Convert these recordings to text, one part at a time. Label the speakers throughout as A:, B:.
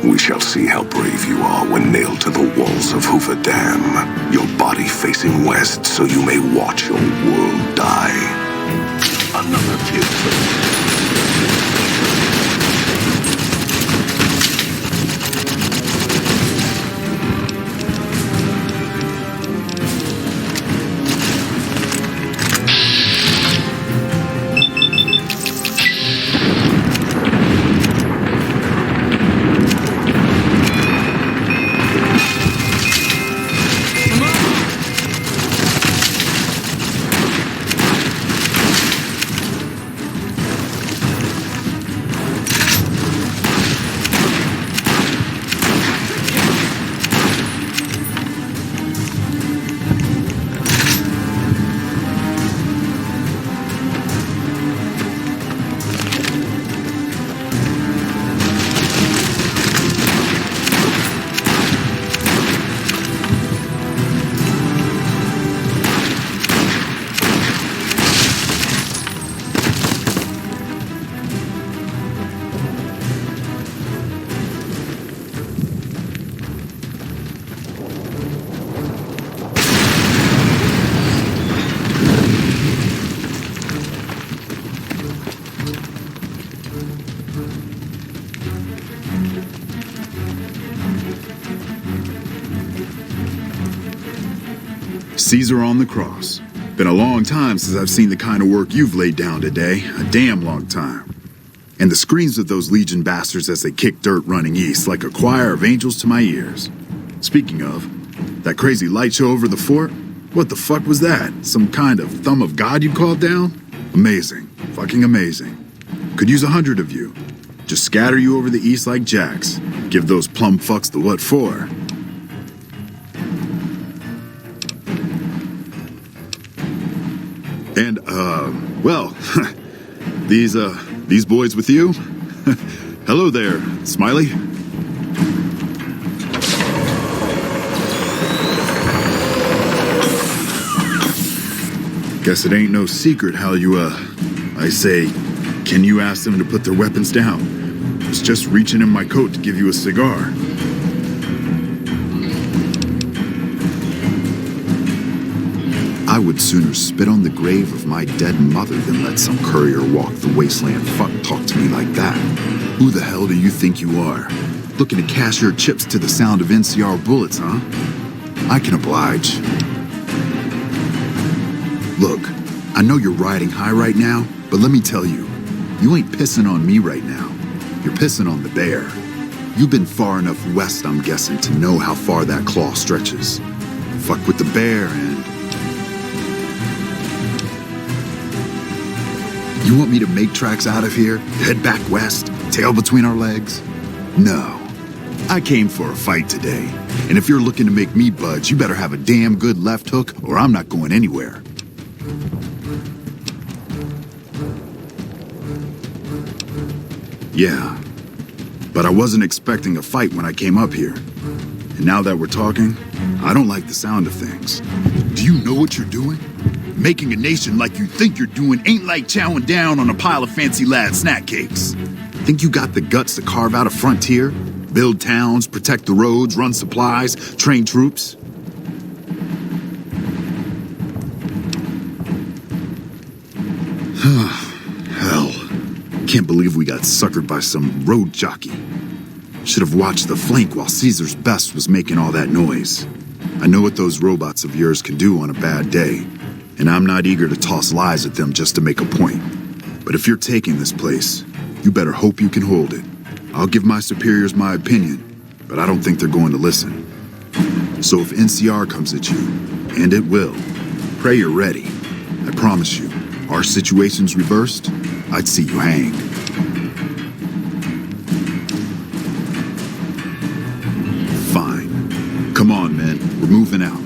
A: We shall see how brave you are when nailed to the walls of Hoover Dam, your body facing west so you may watch your world die. Another kid.
B: Caesar on the cross. Been a long time since I've seen the kind of work you've laid down today. A damn long time. And the screams of those Legion bastards as they kick dirt running east like a choir of angels to my ears. Speaking of, that crazy light show over the fort? What the fuck was that? Some kind of thumb of God you called down? Amazing. Fucking amazing. Could use 100 of you. Just scatter you over the east like jacks. Give those plum fucks the what for. And, well, these boys with you? Hello there, Smiley. Guess it ain't no secret how you, I say, can you ask them to put their weapons down? Was just reaching in my coat to give you a cigar. I would sooner spit on the grave of my dead mother than let some courier walk the wasteland fuck talk to me like that. Who the hell do you think you are? Looking to cash your chips to the sound of NCR bullets, huh? I can oblige. Look, I know you're riding high right now, but let me tell you, you ain't pissing on me right now. You're pissing on the bear. You've been far enough west, I'm guessing, to know how far that claw stretches. Fuck with the bear and... You want me to make tracks out of here? Head back west? Tail between our legs? No. I came for a fight today. And if you're looking to make me budge, you better have a damn good left hook or I'm not going anywhere. Yeah. But I wasn't expecting a fight when I came up here. And now that we're talking, I don't like the sound of things. Do you know what you're doing? Making a nation like you think you're doing ain't like chowing down on a pile of fancy lad snack cakes. Think you got the guts to carve out a frontier? Build towns, protect the roads, run supplies, train troops? Hell. Can't believe we got suckered by some road jockey. Should have watched the flank while Caesar's best was making all that noise. I know what those robots of yours can do on a bad day. And I'm not eager to toss lies at them just to make a point. But if you're taking this place, you better hope you can hold it. I'll give my superiors my opinion, but I don't think they're going to listen. So if NCR comes at you, and it will, pray you're ready. I promise you, our situation's reversed, I'd see you hanged. Fine. Come on, men. We're moving out.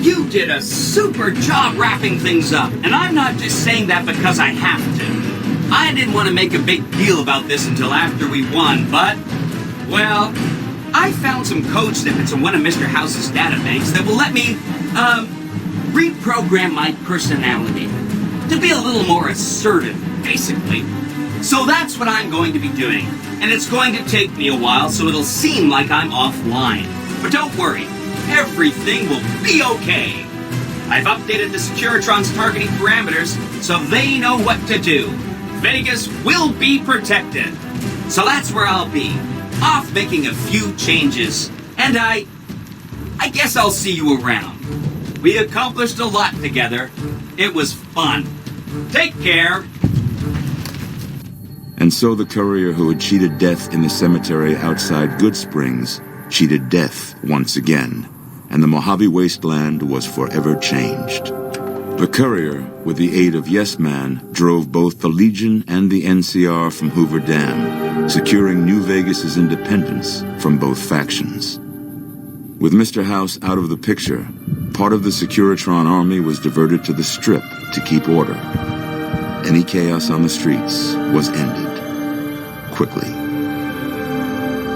C: You did a super job wrapping things up, and I'm not just saying that because I have to. I didn't want to make a big deal about this until after we won, but, well, I found some code snippets in one of Mr. House's databanks that will let me, reprogram my personality. to be a little more assertive, basically. So that's what I'm going to be doing. And it's going to take me a while, so it'll seem like I'm offline. But don't worry, everything will be okay. I've updated the Securitron's targeting parameters, so they know what to do. Vegas will be protected. So that's where I'll be, off making a few changes. And I guess I'll see you around. We accomplished a lot together. It was fun. Take care.
D: And so the courier who had cheated death in the cemetery outside Goodsprings cheated death once again, and the Mojave wasteland was forever changed. The courier, with the aid of Yes Man, drove both the Legion and the NCR from Hoover Dam, securing New Vegas's independence from both factions. With Mr. House out of the picture, part of the Securitron army was diverted to the Strip to keep order. Any chaos on the streets was ended. Quickly.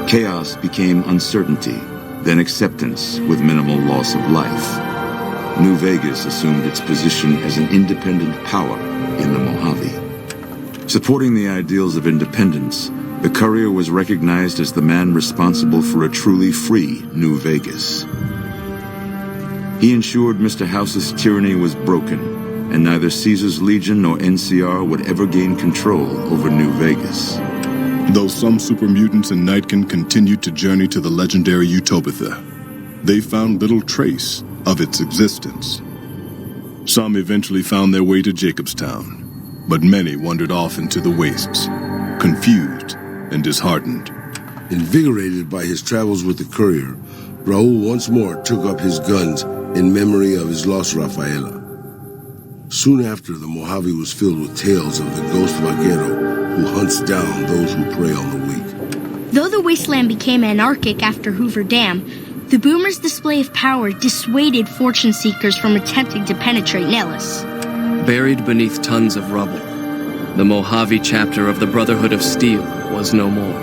D: Chaos became uncertainty, then acceptance with minimal loss of life. New Vegas assumed its position as an independent power in the Mojave. Supporting the ideals of independence, the courier was recognized as the man responsible for a truly free New Vegas. He ensured Mr. House's tyranny was broken, and neither Caesar's Legion nor NCR would ever gain control over New Vegas.
E: Though some super mutants in Nightkin continued to journey to the legendary Utopia, they found little trace of its existence. Some eventually found their way to Jacobstown, but many wandered off into the wastes, confused and disheartened.
F: Invigorated by his travels with the courier, Raul once more took up his guns in memory of his lost Rafaela. Soon after, the Mojave was filled with tales of the ghost vaquero who hunts down those who prey on the weak.
G: Though the wasteland became anarchic after Hoover Dam, the Boomers' display of power dissuaded fortune seekers from attempting to penetrate Nellis.
H: Buried beneath tons of rubble, the Mojave chapter of the Brotherhood of Steel was no more.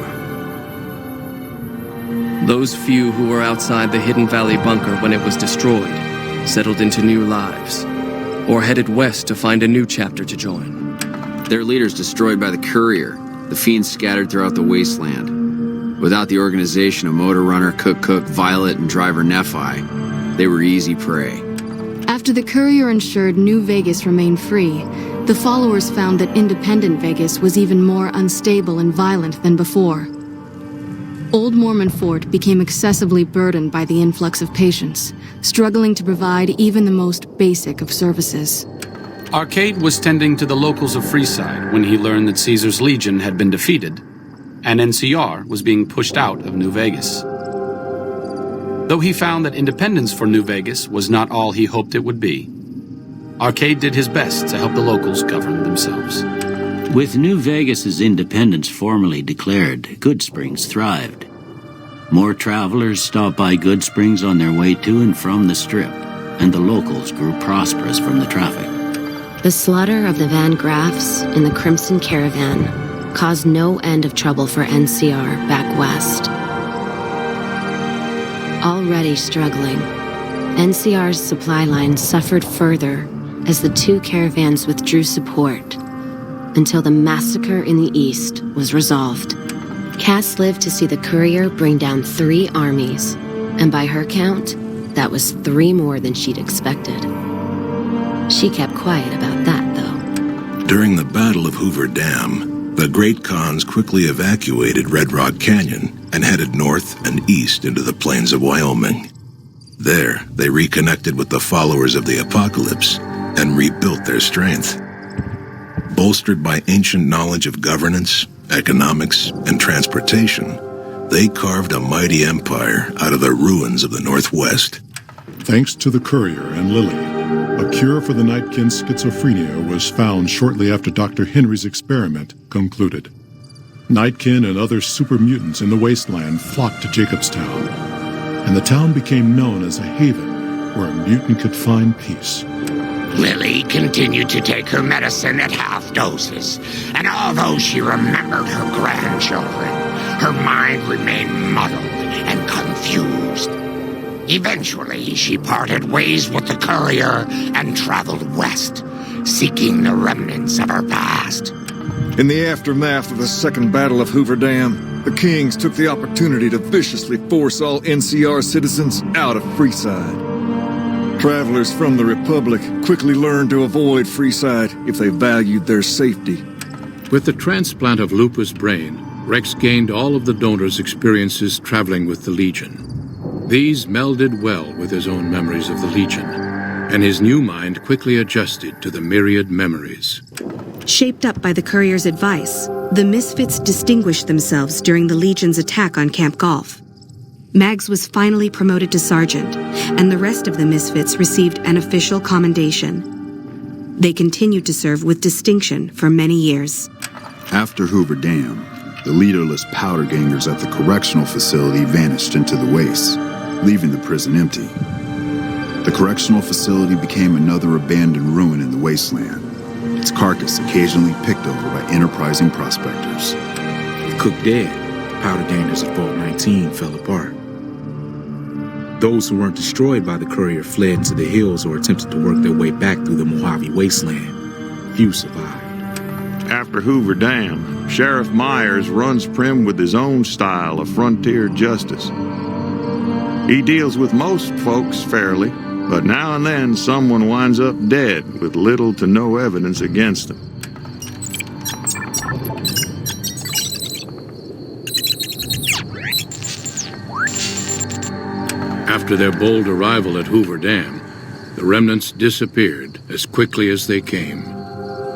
H: Those few who were outside the Hidden Valley bunker when it was destroyed settled into new lives, or headed west to find a new chapter to join.
I: Their leaders destroyed by the Courier, the fiends scattered throughout the wasteland. Without the organization of Motor Runner, Cook, Violet, and Driver Nephi, they were easy prey.
J: After the Courier ensured New Vegas remained free, the followers found that independent Vegas was even more unstable and violent than before. Old Mormon Fort became excessively burdened by the influx of patients, struggling to provide even the most basic of services.
K: Arcade was tending to the locals of Freeside when he learned that Caesar's Legion had been defeated, and NCR was being pushed out of New Vegas. Though he found that independence for New Vegas was not all he hoped it would be, Arcade did his best to help the locals govern themselves.
L: With New Vegas's independence formally declared, Goodsprings thrived. More travelers stopped by Goodsprings on their way to and from the Strip, and the locals grew prosperous from the traffic.
M: The slaughter of the Van Graffs in the Crimson Caravan caused no end of trouble for NCR back west. Already struggling, NCR's supply line suffered further as the two caravans withdrew support until the massacre in the east was resolved. Cass lived to see the Courier bring down 3 armies, and by her count, that was 3 more than she'd expected. She kept quiet about that, though.
E: During the Battle of Hoover Dam, the Great Khans quickly evacuated Red Rock Canyon and headed north and east into the plains of Wyoming. There, they reconnected with the followers of the Apocalypse and rebuilt their strength. Bolstered by ancient knowledge of governance, economics, and transportation, they carved a mighty empire out of the ruins of the Northwest.
N: Thanks to the Courier and Lily, a cure for the Nightkin's schizophrenia was found shortly after Dr. Henry's experiment concluded. Nightkin and other super mutants in the wasteland flocked to Jacobstown, and the town became known as a haven where a mutant could find peace.
O: Lily continued to take her medicine at half doses, and although she remembered her grandchildren, her mind remained muddled and confused. Eventually, she parted ways with the Courier and traveled west, seeking the remnants of her past.
P: In the aftermath of the Second Battle of Hoover Dam, the Kings took the opportunity to viciously force all NCR citizens out of Freeside. Travelers from the Republic quickly learned to avoid Freeside if they valued their safety.
N: With the transplant of Lupa's brain, Rex gained all of the donor's experiences traveling with the Legion. These melded well with his own memories of the Legion, and his new mind quickly adjusted to the myriad memories.
Q: Shaped up by the Courier's advice, the Misfits distinguished themselves during the Legion's attack on Camp Golf. Mags was finally promoted to sergeant, and the rest of the Misfits received an official commendation. They continued to serve with distinction for many years.
B: After Hoover Dam, the leaderless powder gangers at the correctional facility vanished into the wastes, leaving the prison empty. The correctional facility became another abandoned ruin in the wasteland, its carcass occasionally picked over by enterprising prospectors.
R: With Cook dead, the powder gangers at Vault 19 fell apart. Those who weren't destroyed by the Courier fled into the hills or attempted to work their way back through the Mojave wasteland. Few survived.
D: After Hoover Dam, Sheriff Myers runs Primm with his own style of frontier justice. He deals with most folks fairly, but now and then someone winds up dead with little to no evidence against them.
N: After their bold arrival at Hoover Dam, the remnants disappeared as quickly as they came.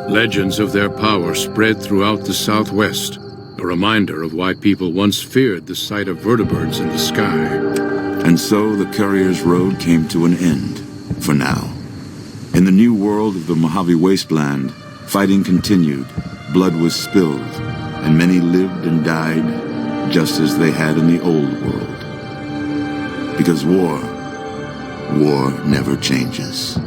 N: Legends of their power spread throughout the Southwest, a reminder of why people once feared the sight of vertibirds in the sky.
D: And so the Courier's road came to an end, for now. In the new world of the Mojave Wasteland, fighting continued, blood was spilled, and many lived and died just as they had in the old world. Because war never changes.